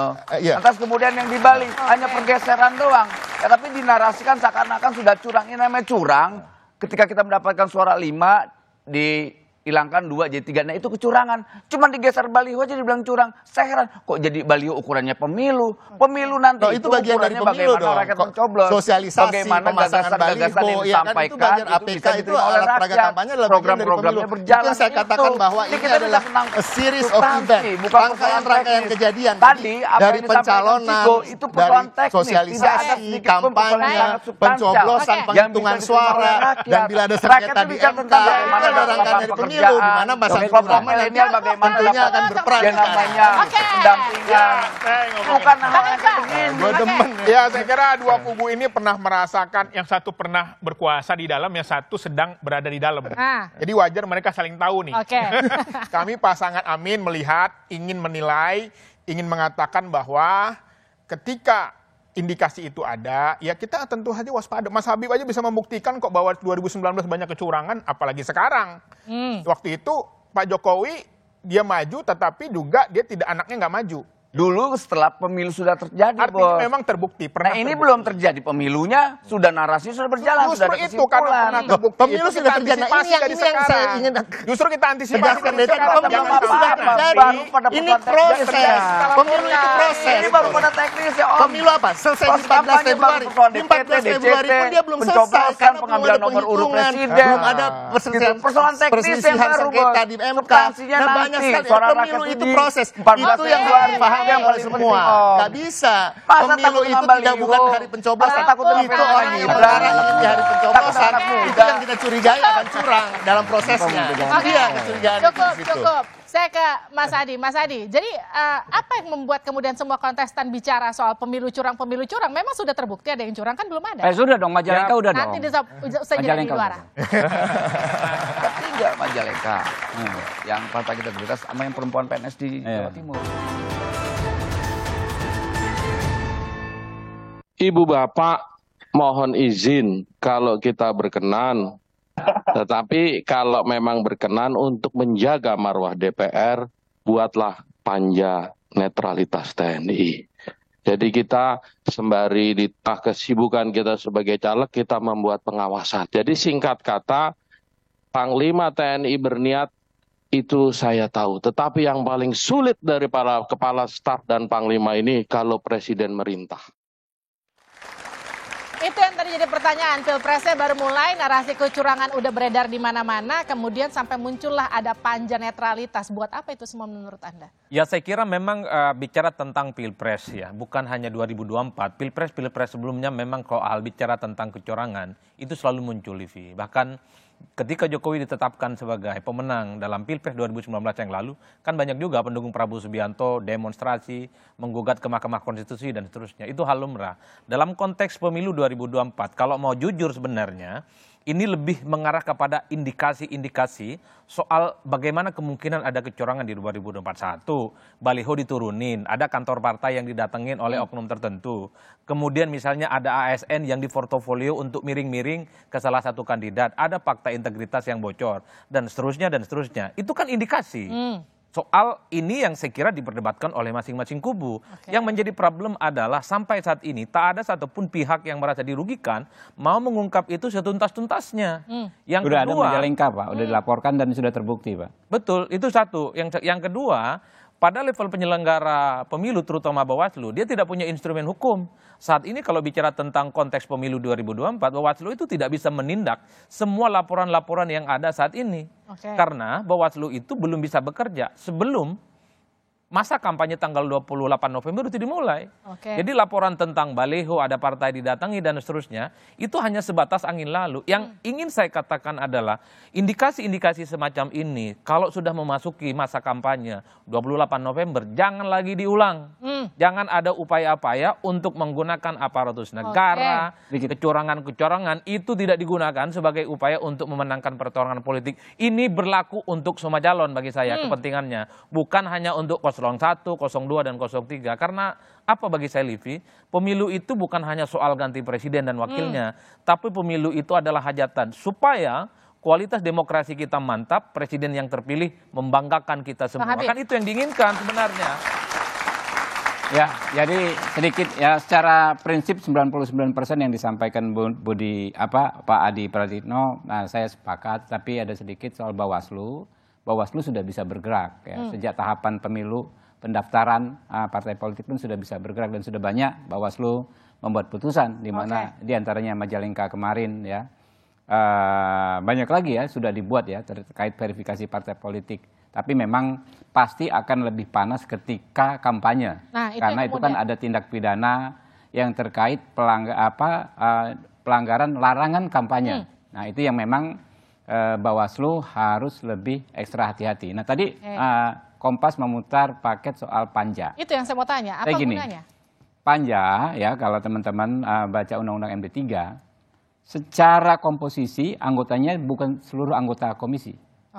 Lantas kemudian yang di Bali hanya pergeseran doang. Ya, tapi dinarasikan seakan-akan sudah curang. Ini namanya curang. Ketika kita mendapatkan suara 5 dihilangkan 2 jadi 3. Nah itu kecurangan. Cuman digeser baliho aja dibilang curang. Saya heran kok jadi baliho ukurannya pemilu. Pemilu nanti itu bagian dari pemilu dong. Rakyat mencoblos. Sosialisasi, bagaimana pemasangan gagasan-gagasan yang disampaikan itu bagian APK itu alat peraga kampanye adalah program-programnya berjalan. Itu saya katakan bahwa ini adalah a series of event. Rangkaian kejadian. Tadi dari pencalonan, itu persoalan teknis. Sosialisasi, kampanye, pencoblosan, penghitungan suara, dan bila ada sengketa di MK, itu ada rangkaian dari pemilu di mana Mas milenial bagaimana tentunya akan berperan yang namanya pendampingan. Bukan hal yang begini. Ya saya kira dua kubu ini pernah merasakan, yang satu pernah berkuasa di dalam, yang satu sedang berada di dalam. Jadi wajar mereka saling tahu nih. Kami pasangan Amin melihat, ingin menilai, ingin mengatakan bahwa ketika indikasi itu ada, ya kita tentu saja waspada. Mas Habib aja bisa membuktikan kok bahwa 2019 banyak kecurangan, apalagi sekarang. Waktu itu Pak Jokowi dia maju, tetapi juga dia tidak, anaknya nggak maju. Dulu setelah pemilu sudah terjadi, artinya memang terbukti. Nah ini belum terjadi pemilunya, sudah narasi sudah berjalan, sudah ada itu karena pernah terbukti. Pemilu sudah terjadi. Nah, ini yang saya ingin justru kita antisipasi dari sekarang. Pemilu sudah terjadi. Ini proses. Pemilu itu proses. Ini baru pada teknis ya Om. Pemilu apa? Selesai di 14 Februari. Di 14 Februari pun dia belum selesai karena pengambilan nomor urut presiden. Belum ada persoalan teknis yang baru. Sengketa di MK. Nah banyak sekali. Pemilu itu proses. Itu yang harus dipahami oleh semua. Gak bisa. Pemilu itu tidak bukan hari pencoblosan. Itu perkara ini hari pencoblosan. Itu yang kita curigai akan curang dalam prosesnya. Iya, kecurigaan. Cukup. Saya ke Mas Adi. Mas Adi, jadi apa yang membuat kemudian semua kontestan bicara soal pemilu curang? Memang sudah terbukti ada yang curang, kan belum ada? Sudah dong, Majalengka udah dong. Nanti saya jadi di luar. Tapi enggak Majalengka. Yang Partai Integritas sama yang perempuan PNS di Jawa Timur. Ibu Bapak mohon izin kalau kita berkenan, tetapi kalau memang berkenan untuk menjaga marwah DPR, buatlah panja netralitas TNI. Jadi kita sembari di tengah kesibukan kita sebagai caleg, kita membuat pengawasan. Jadi singkat kata, Panglima TNI berniat itu saya tahu. Tetapi yang paling sulit dari para kepala staf dan Panglima ini kalau Presiden merintah. Itu yang tadi jadi pertanyaan, pilpresnya baru mulai, narasi kecurangan udah beredar di mana-mana, kemudian sampai muncullah ada panja netralitas. Buat apa itu semua menurut Anda? Ya saya kira memang bicara tentang pilpres ya, bukan hanya 2024. Pilpres sebelumnya memang kalau bicara tentang kecurangan, itu selalu muncul, Livi. Bahkan ketika Jokowi ditetapkan sebagai pemenang dalam Pilpres 2019 yang lalu, kan banyak juga pendukung Prabowo Subianto demonstrasi, menggugat ke Mahkamah Konstitusi dan seterusnya. Itu hal lumrah. Dalam konteks pemilu 2024, kalau mau jujur sebenarnya, ini lebih mengarah kepada indikasi-indikasi soal bagaimana kemungkinan ada kecurangan di 2021. Baliho diturunin, ada kantor partai yang didatengin oleh oknum tertentu. Kemudian misalnya ada ASN yang diportofolio untuk miring-miring ke salah satu kandidat. Ada fakta integritas yang bocor, dan seterusnya dan seterusnya. Itu kan indikasi. Soal ini yang saya kira diperdebatkan oleh masing-masing kubu. Yang menjadi problem adalah sampai saat ini tak ada satupun pihak yang merasa dirugikan mau mengungkap itu setuntas-tuntasnya. Yang sudah kedua, ada Majalengka Pak, sudah dilaporkan dan sudah terbukti Pak. Betul, itu satu. Yang kedua, pada level penyelenggara pemilu terutama Bawaslu, dia tidak punya instrumen hukum. Saat ini kalau bicara tentang konteks pemilu 2024, Bawaslu itu tidak bisa menindak semua laporan-laporan yang ada saat ini. Karena Bawaslu itu belum bisa bekerja sebelum masa kampanye tanggal 28 November itu dimulai. Jadi laporan tentang baleho, ada partai didatangi dan seterusnya, itu hanya sebatas angin lalu. Yang ingin saya katakan adalah indikasi-indikasi semacam ini, kalau sudah memasuki masa kampanye 28 November, jangan lagi diulang. Jangan ada upaya-upaya untuk menggunakan aparatus negara, kecurangan-kecurangan, itu tidak digunakan sebagai upaya untuk memenangkan pertarungan politik. Ini berlaku untuk semua calon bagi saya kepentingannya. Bukan hanya untuk 01, 02, dan 03. Karena apa bagi saya, Livi? Pemilu itu bukan hanya soal ganti presiden dan wakilnya, tapi pemilu itu adalah hajatan supaya kualitas demokrasi kita mantap, presiden yang terpilih membanggakan kita semua. Kan itu yang diinginkan sebenarnya. Ya, jadi sedikit ya, secara prinsip 99% yang disampaikan Pak Adi Prayitno, nah saya sepakat, tapi ada sedikit soal Bawaslu. Bawaslu sudah bisa bergerak ya. Sejak tahapan pemilu, pendaftaran partai politik pun sudah bisa bergerak dan sudah banyak Bawaslu membuat putusan di mana diantaranya Majalengka kemarin ya. Banyak lagi ya sudah dibuat ya terkait verifikasi partai politik. Tapi memang pasti akan lebih panas ketika kampanye. Karena itu kan ada tindak pidana yang terkait pelanggaran larangan kampanye. Nah, itu yang memang Bawaslu harus lebih ekstra hati-hati. Nah, tadi Kompas memutar paket soal panja. Itu yang saya mau tanya, apa gunanya? Panja ya, kalau teman-teman baca Undang-Undang MP3, secara komposisi anggotanya bukan seluruh anggota komisi.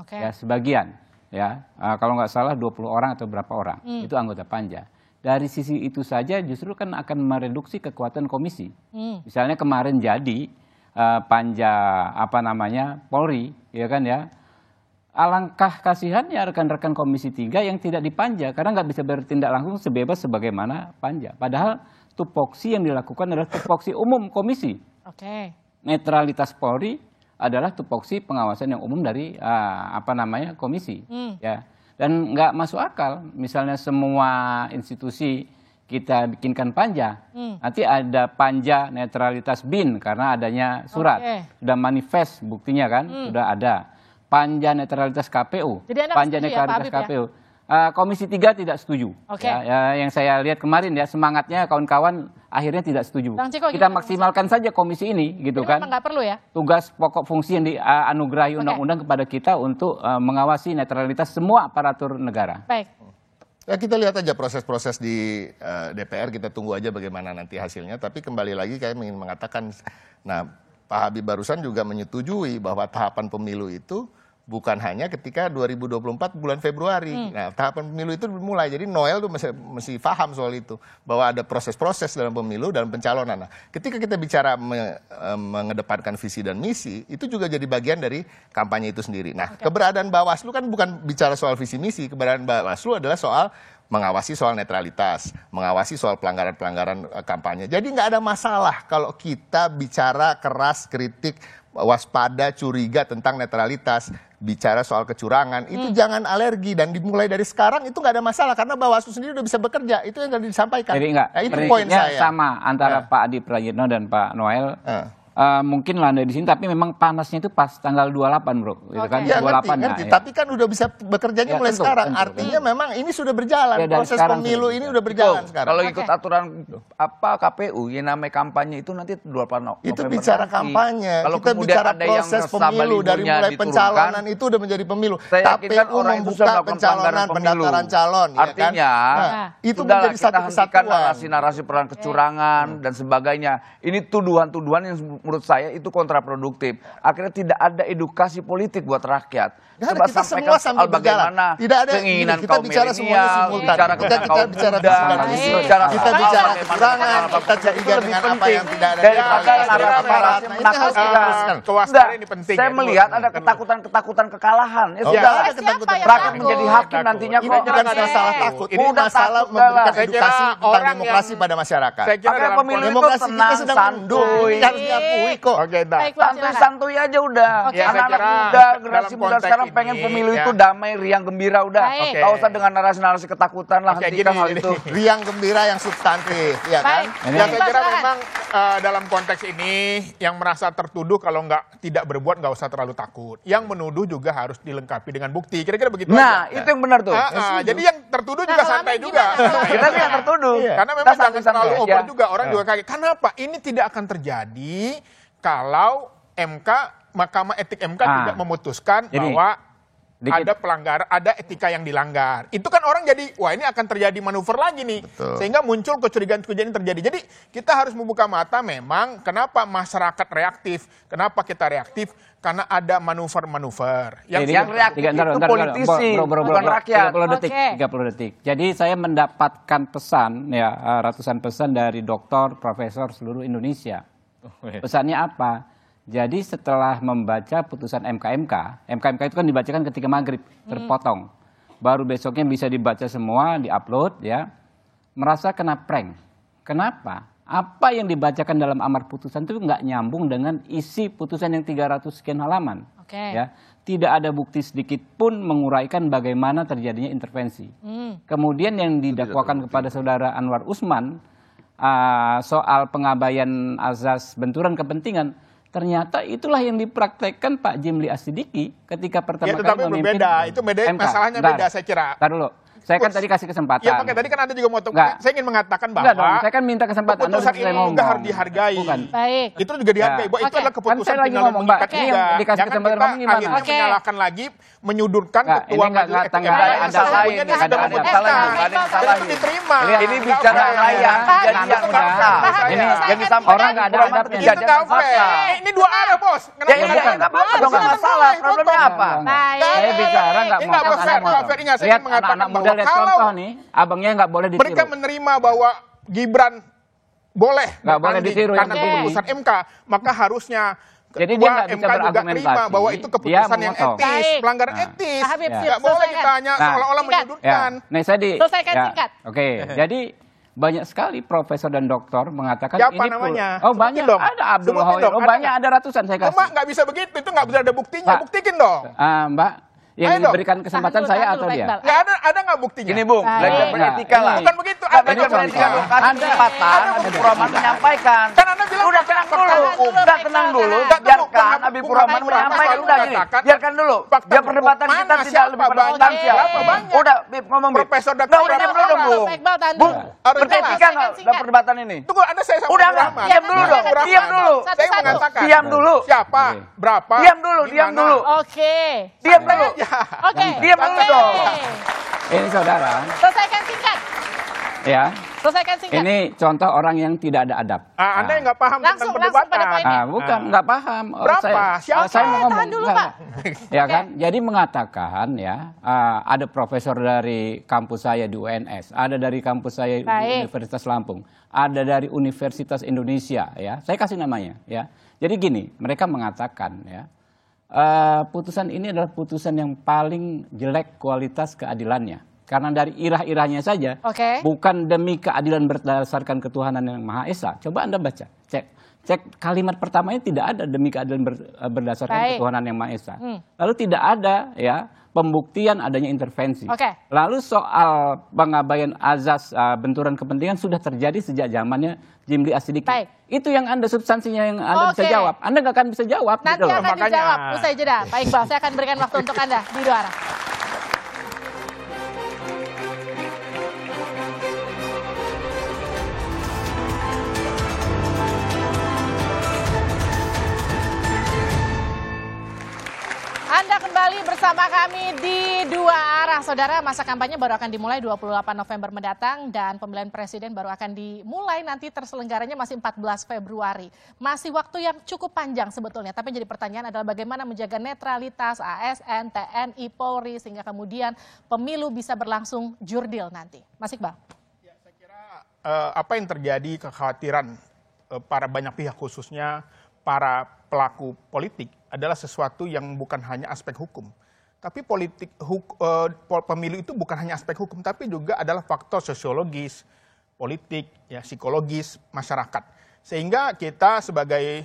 Ya, sebagian. Ya, kalau nggak salah 20 orang atau berapa orang, itu anggota panja. Dari sisi itu saja justru kan akan mereduksi kekuatan komisi. Misalnya kemarin jadi panja Polri, ya kan ya. Alangkah kasihannya rekan-rekan Komisi 3 yang tidak dipanja karena nggak bisa bertindak langsung sebebas sebagaimana panja. Padahal tupoksi yang dilakukan adalah tupoksi umum komisi. Netralitas Polri adalah tupoksi pengawasan yang umum dari komisi. Ya. Dan nggak masuk akal misalnya semua institusi kita bikinkan panja, nanti ada panja netralitas BIN karena adanya surat, sudah manifest buktinya kan, sudah ada. Panja netralitas KPU, panja netralitas KPU. Komisi 3 tidak setuju. Ya, yang saya lihat kemarin ya semangatnya kawan-kawan akhirnya tidak setuju. Kita maksimalkan saja komisi ini, gitu kan? Nggak perlu ya? Tugas pokok fungsi yang dianugerahi undang-undang kepada kita untuk mengawasi netralitas semua aparatur negara. Baik. Ya, kita lihat aja proses-proses di DPR, kita tunggu aja bagaimana nanti hasilnya. Tapi kembali lagi saya ingin mengatakan, nah Pak Habib barusan juga menyetujui bahwa tahapan pemilu itu bukan hanya ketika 2024 bulan Februari. Nah, tahapan pemilu itu dimulai. Jadi Noel tuh mesti paham soal itu. Bahwa ada proses-proses dalam pemilu, dalam pencalonan. Nah, ketika kita bicara mengedepankan visi dan misi, itu juga jadi bagian dari kampanye itu sendiri. Nah, keberadaan Bawaslu kan bukan bicara soal visi misi. Keberadaan Bawaslu adalah soal mengawasi soal netralitas, mengawasi soal pelanggaran-pelanggaran kampanye. Jadi nggak ada masalah kalau kita bicara keras, kritik, waspada, curiga tentang netralitas, bicara soal kecurangan, itu jangan alergi dan dimulai dari sekarang itu nggak ada masalah karena Bawaslu sendiri udah bisa bekerja, itu yang tadi disampaikan. Jadi nah, itu poin saya. Sama antara Pak Adi Prayitno dan Pak Noel. Mungkin landai di sini, tapi memang panasnya itu pas tanggal 28, bro. Gitu kan? Ya, 28 ngerti. Tapi kan udah bisa bekerjanya mulai sekarang. Artinya memang ini sudah berjalan. Proses pemilu ini udah berjalan sekarang. Kalau ikut aturan KPU, yang namanya kampanye itu nanti 28 November. Itu bicara kampanye. Kalau kita bicara proses pemilu dari mulai pencalonan itu udah menjadi pemilu. KPU membuka pencalonan pendaftaran calon. Artinya itu menjadi satu kesatuan. Narasi-narasi peran kecurangan dan sebagainya. Ini tuduhan-tuduhan yang menurut saya itu kontraproduktif. Akhirnya tidak ada edukasi politik buat rakyat. Coba kita semua sambil berjalan. Tidak ada keinginan kita bicara semuanya simultan. Kita bicara visi, kita bicara kecurangan, kita curiga dengan apa yang tidak ada. Daripada narasi menakutkan. Kewaspadaan ini penting. Saya melihat ada ketakutan kekalahan. Ya sudah ada ketakutan. Rakyat menjadi hakim nantinya. Ini bukan masalah takut. Ini masalah memberikan edukasi tentang demokrasi pada masyarakat. Akhirnya pemilu itu tenang, santuy. akui kok. Oke, Baik, Bang, silakan. Santuy aja udah. Oke. Ya, saya Anak-anak kira muda, generasi dalam muda konteks sekarang ini, pengen pemilu ya. itu damai, riang, gembira udah. Baik. Nggak usah dengan narasi-narasi ketakutan lah, Oke, hentikan gini, hal gini. itu. Riang gembira yang substantif, ya kan? Baik. Ya, saya kira Silakan. memang dalam konteks ini yang merasa tertuduh kalau tidak berbuat nggak usah terlalu takut. Yang menuduh juga harus dilengkapi dengan bukti. Kira-kira begitu Nah, aja. itu yang benar tuh. Jadi yang tertuduh juga kalau santai Amin juga. Kita sih yang tertuduh. Karena memang Kita jangan santai-santai terlalu aja. over juga. Orang juga kaget. Kenapa? Ini tidak akan terjadi kalau Mahkamah Etik MK tidak memutuskan Jadi, bahwa dikit. ada pelanggaran, ada etika yang dilanggar. Itu kan orang jadi, wah ini akan terjadi manuver lagi nih. Sehingga muncul kecurigaan-kecurigaan yang terjadi. Jadi kita harus membuka mata memang kenapa masyarakat reaktif. Kenapa kita reaktif? Karena ada manuver-manuver. Yang reaktif itu politisi, bukan rakyat. 30 detik, 30 detik. Jadi saya mendapatkan pesan, ya ratusan pesan dari dokter, profesor seluruh Indonesia. Pesannya apa? Jadi setelah membaca putusan MK itu kan dibacakan ketika maghrib, terpotong. Baru besoknya bisa dibaca semua, diupload ya. Merasa kena prank. Kenapa? Apa yang dibacakan dalam amar putusan itu nggak nyambung dengan isi putusan yang 300 sekian halaman. Ya, tidak ada bukti sedikit pun menguraikan bagaimana terjadinya intervensi. Kemudian yang didakwakan kepada saudara Anwar Usman soal pengabaian azas benturan kepentingan, ternyata itulah yang dipraktekkan Pak Jimli Asidiki ketika pertama kali tetapi memimpin berbeda. Itu beda, MK. masalahnya beda saya kira. Ntar dulu. Saya kan tadi kasih kesempatan. Ya pakai tadi kan Anda juga mau saya ingin mengatakan bahwa Enggak dong, saya kan minta kesempatan. keputusan ini juga harus dihargai. Baik. Itu juga dihargai. Bahwa itu adalah keputusan Kan saya lagi final ngomong, yang Mbak. mengikat Ini juga. yang dikasih Jangan kesempatan kita ngomong gimana? akhirnya menyalahkan lagi, menyudutkan ketua majelis etik nggak ada yang salah ini, nggak ada yang salah ini, nggak ada yang salah itu diterima. Ini bicara rakyat, jadi anak bangsa. Ini yang disampaikan orang nggak ada adabnya. Itu nggak fair. Ini dua arah, Bos. Ya ini nggak apa-apa dong, nggak masalah. Problemnya apa? Saya bicara nggak Ini nggak mau fair. Nggak fair. Ingat, saya lihat ingin mengatakan anak-anak muda bahwa lihat kalau contoh nih, abangnya nggak boleh ditiru. mereka menerima bahwa Gibran boleh Nggak boleh bertanding ditiru karena yang itu ini. keputusan MK, maka harusnya Jadi dia ketua nggak bisa MK juga berargumentasi, terima bahwa itu dia keputusan yang memotong. etis, Baik. pelanggaran Nah. etis. Pak Habib, Nggak boleh kita hanya Nah. seolah-olah Singkat. menyudutkan. Nah, saya Selesaikan singkat. Oke, jadi banyak sekali profesor dan doktor mengatakan Siapa ini namanya? Oh Sebutin banyak, dong. ada Abdul Sebutin Hoir, dong, oh ada banyak, nggak? ada ratusan saya kasih. Cuma nggak bisa begitu, itu nggak bisa ada buktinya. Pak. Buktikan dong. Mbak, yang Ayo dong. diberikan kesempatan Tahan saya dulu, atau Pak dia? Iqbal. Nggak ada nggak buktinya? Gini Bung, belajar Baik. beretika lah. Bukan begitu. Nggak Ada belajar contoh. beretika dong, kasih kesempatan, Habibur Rahman menyampaikan. Kan Anda bilang Udah tenang dulu, fakta tenang dulu, Nggak, tunggu, biarkan Bung Habibur Rahman Habibur menyampaikan. Rahman Udah gini, mengatakan biarkan dulu. fakta Biar hukum perdebatan mana, kita tidak siapa, lebih pada banyak, substansial. berapa banyak? Udah, Bib, ngomong Bib. Profesor Nggak, Dr. udah diam dulu dong, Rahman. Bung. Pak Iqbal, tahan Bung, dulu. Harus beretika jelas. nggak dalam perdebatan ini? Tunggu, Anda saya sama Udah Abdul nggak? Rahman. Diam dulu dong. Abdul Diam Rahman. dulu. Saya mengatakan. Diam dulu. Siapa, berapa, Diam dulu, di diam mana. dulu. Oke. Diam dulu. Oke. Diam dulu Oke. dong. Ini saudara, Selesaikan singkat. ya. Selesaikan singkat. Ini contoh orang yang tidak ada adab. Anda yang nggak paham tentang Langsung perdebatan. pada poinnya. Bukan, nggak paham. Oh, Berapa? Siapa? Saya mau ngomong. Tahan dulu, Enggak, Pak. enggak. Ya kan, jadi mengatakan ya, ada profesor dari kampus saya di UNS, ada dari kampus saya di Baik. Universitas Lampung, ada dari Universitas Indonesia, ya. Saya kasih namanya, ya. Jadi gini, mereka mengatakan ya, putusan ini adalah putusan yang paling jelek kualitas keadilannya. Karena dari irah-irahnya saja, bukan demi keadilan berdasarkan ketuhanan yang Maha Esa. Coba Anda baca, cek kalimat pertamanya tidak ada demi keadilan berdasarkan ketuhanan yang Maha Esa. Lalu tidak ada ya pembuktian adanya intervensi. Lalu soal pengabaian azas benturan kepentingan sudah terjadi sejak zamannya Jimli Asidiki. Itu yang Anda substansinya yang Anda bisa jawab. Anda nggak akan bisa jawab. Nanti gitu loh. akan dijawab usai jeda. Pak Iqbal, saya akan berikan waktu untuk Anda di dua arah. Anda kembali bersama kami di Dua Arah. Saudara, masa kampanye baru akan dimulai 28 November mendatang dan pemilihan presiden baru akan dimulai nanti terselenggaranya masih 14 Februari. Masih waktu yang cukup panjang sebetulnya, tapi jadi pertanyaan adalah bagaimana menjaga netralitas ASN, TNI, Polri sehingga kemudian pemilu bisa berlangsung jurdil nanti. Mas Iqbal. Ya, saya kira apa yang terjadi kekhawatiran para banyak pihak khususnya para pelaku politik adalah sesuatu yang bukan hanya aspek hukum. Tapi pemilu itu bukan hanya aspek hukum, tapi juga adalah faktor sosiologis, politik, ya, psikologis, masyarakat. Sehingga kita sebagai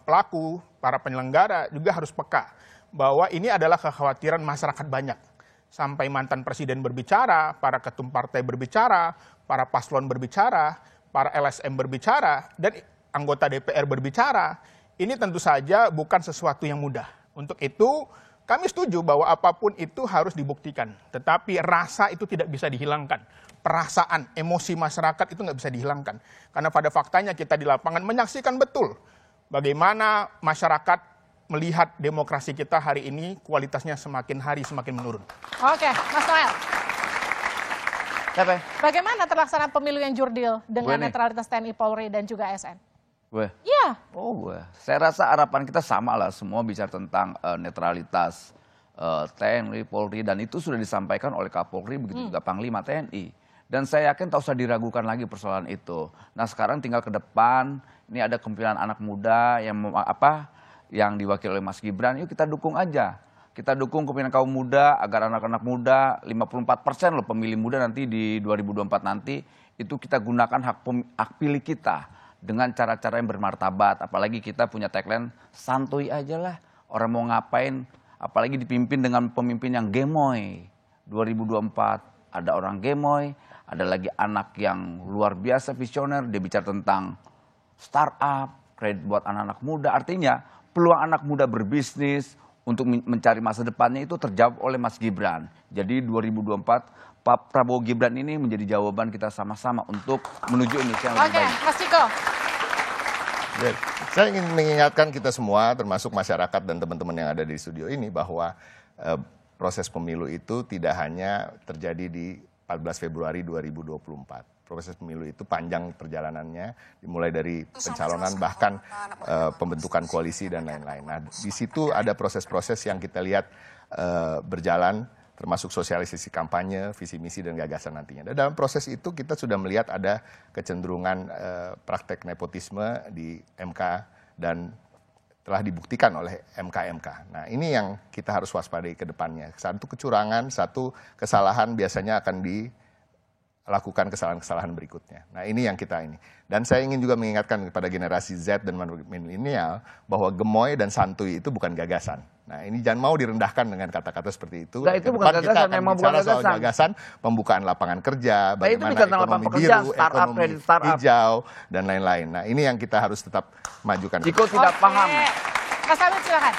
pelaku, para penyelenggara juga harus peka bahwa ini adalah kekhawatiran masyarakat banyak. Sampai mantan presiden berbicara, para ketum partai berbicara, para paslon berbicara, para LSM berbicara, dan anggota DPR berbicara. Ini tentu saja bukan sesuatu yang mudah. Untuk itu kami setuju bahwa apapun itu harus dibuktikan. Tetapi rasa itu tidak bisa dihilangkan. Perasaan, emosi masyarakat itu nggak bisa dihilangkan. Karena pada faktanya kita di lapangan menyaksikan betul bagaimana masyarakat melihat demokrasi kita hari ini kualitasnya semakin hari semakin menurun. Oke, Mas Noel. Bagaimana terlaksana pemilu yang jurdil dengan netralitas TNI, Polri, dan juga ASN? Gue? Iya. Oh gue. Saya rasa harapan kita sama lah, semua bicara tentang netralitas TNI, Polri, dan itu sudah disampaikan oleh Kapolri, begitu juga Panglima TNI. Dan saya yakin tak usah diragukan lagi persoalan itu. Nah sekarang tinggal ke depan, ini ada kepemimpinan anak muda yang diwakili oleh Mas Gibran, yuk kita dukung aja. Kita dukung kepemimpinan kaum muda agar anak-anak muda, 54% loh pemilih muda nanti di 2024 nanti, itu kita gunakan hak pilih kita dengan cara-cara yang bermartabat. Apalagi kita punya tagline, santuy aja lah. Orang mau ngapain, apalagi dipimpin dengan pemimpin yang gemoy. 2024 ada orang gemoy, ada lagi anak yang luar biasa visioner, dia bicara tentang startup, kredit buat anak-anak muda. Artinya peluang anak muda berbisnis untuk mencari masa depannya itu terjawab oleh Mas Gibran. Jadi 2024 Pak Prabowo Gibran ini menjadi jawaban kita sama-sama untuk menuju Indonesia yang lebih baik. Oke, Mas Ciko. Saya ingin mengingatkan kita semua, termasuk masyarakat dan teman-teman yang ada di studio ini, bahwa proses pemilu itu tidak hanya terjadi di 14 Februari 2024. Proses pemilu itu panjang perjalanannya, dimulai dari pencalonan bahkan pembentukan koalisi dan lain-lain. Nah, di situ ada proses-proses yang kita lihat berjalan, termasuk sosialisasi kampanye, visi misi dan gagasan nantinya. Dan dalam proses itu kita sudah melihat ada kecenderungan praktek nepotisme di MK dan telah dibuktikan oleh MK-MK. Nah, ini yang kita harus waspadai ke depannya. Satu kecurangan, satu kesalahan biasanya akan lakukan kesalahan-kesalahan berikutnya. Nah ini yang kita ini. Dan saya ingin juga mengingatkan kepada generasi Z dan milenial bahwa gemoy dan santuy itu bukan gagasan. Nah ini jangan mau direndahkan dengan kata-kata seperti itu. Nah, itu bukan gagasan, memang bukan gagasan. Soal gagasan, pembukaan lapangan kerja, Nah, bagaimana ekonomi biru, ekonomi hijau, dan lain-lain. Nah ini yang kita harus tetap majukan. Ciko tidak paham. Mas Amin silakan.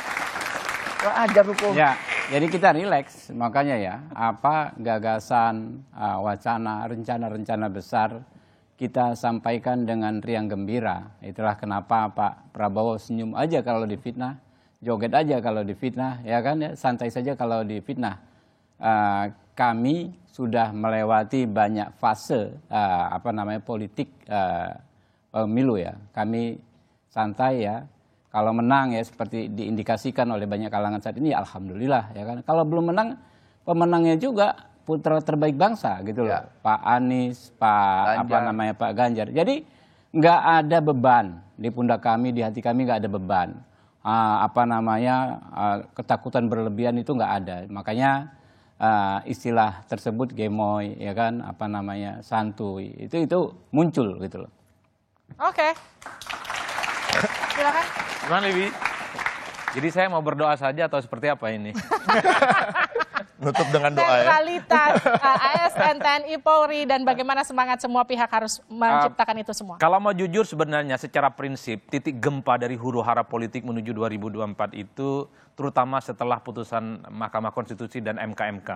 Ajar hukum. Ya, jadi kita rileks, makanya ya, apa gagasan, wacana, rencana-rencana besar kita sampaikan dengan riang gembira. Itulah kenapa Pak Prabowo senyum aja kalau difitnah, joget aja kalau difitnah, ya kan, ya, santai saja kalau difitnah. Kami sudah melewati banyak fase politik pemilu ya. Kami santai ya. Kalau menang ya seperti diindikasikan oleh banyak kalangan saat ini, ya alhamdulillah ya kan. Kalau belum menang, pemenangnya juga putra terbaik bangsa gitu loh. Pak Anies, Pak Ganjar. Jadi nggak ada beban di pundak kami, di hati kami nggak ada beban. Ketakutan berlebihan itu nggak ada. Makanya istilah tersebut gemoy ya kan, santuy itu muncul gitu loh. Oke. Silakan. Gimana, Levi? Jadi saya mau berdoa saja atau seperti apa ini? Nutup dengan doa ya. Netralitas ASN, TNI, Polri, dan bagaimana semangat semua pihak harus menciptakan itu semua. Kalau mau jujur sebenarnya secara prinsip titik gempa dari huru hara politik menuju 2024 itu terutama setelah putusan Mahkamah Konstitusi dan MK-MK.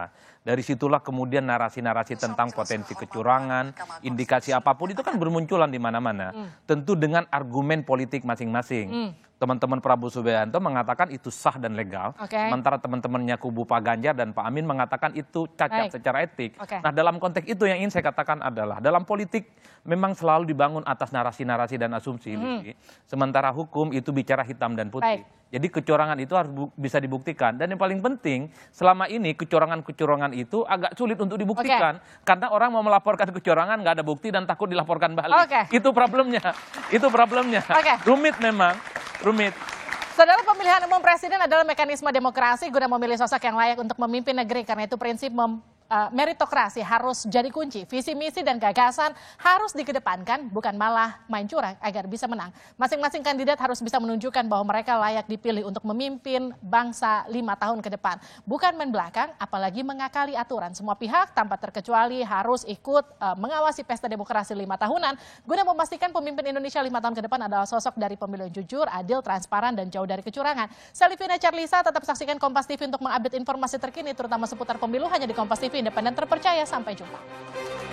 Dari situlah kemudian narasi-narasi tentang potensi kecurangan, indikasi apapun itu kan bermunculan di mana-mana. Tentu dengan argumen politik masing-masing. Teman-teman Prabowo Subianto mengatakan itu sah dan legal. Sementara teman-temannya kubu Pak Ganjar dan Pak Amin mengatakan itu cacat secara etik. Nah dalam konteks itu yang ingin saya katakan adalah dalam politik memang selalu dibangun atas narasi-narasi dan asumsi. Sementara hukum itu bicara hitam dan putih. Jadi kecurangan itu harus bisa dibuktikan. Dan yang paling penting selama ini kecurangan-kecurangan itu agak sulit untuk dibuktikan. Karena orang mau melaporkan kecurangan nggak ada bukti dan takut dilaporkan balik. Itu problemnya. Itu problemnya. Rumit memang. Rumit. Saudara, pemilihan umum presiden adalah mekanisme demokrasi guna memilih sosok yang layak untuk memimpin negeri. Karena itu prinsip meritokrasi harus jadi kunci. Visi, misi, dan gagasan harus dikedepankan, bukan malah main curang agar bisa menang. Masing-masing kandidat harus bisa menunjukkan bahwa mereka layak dipilih untuk memimpin bangsa 5 tahun ke depan. Bukan main belakang, apalagi mengakali aturan. Semua pihak tanpa terkecuali harus ikut mengawasi pesta demokrasi 5 tahunan guna memastikan pemimpin Indonesia 5 tahun ke depan adalah sosok dari pemilu yang jujur, adil, transparan, dan jauh dari kecurangan. Saya Livina Charlisa, tetap saksikan Kompas TV untuk mengupdate informasi terkini terutama seputar pemilu hanya di Kompas TV, independen terpercaya. Sampai jumpa.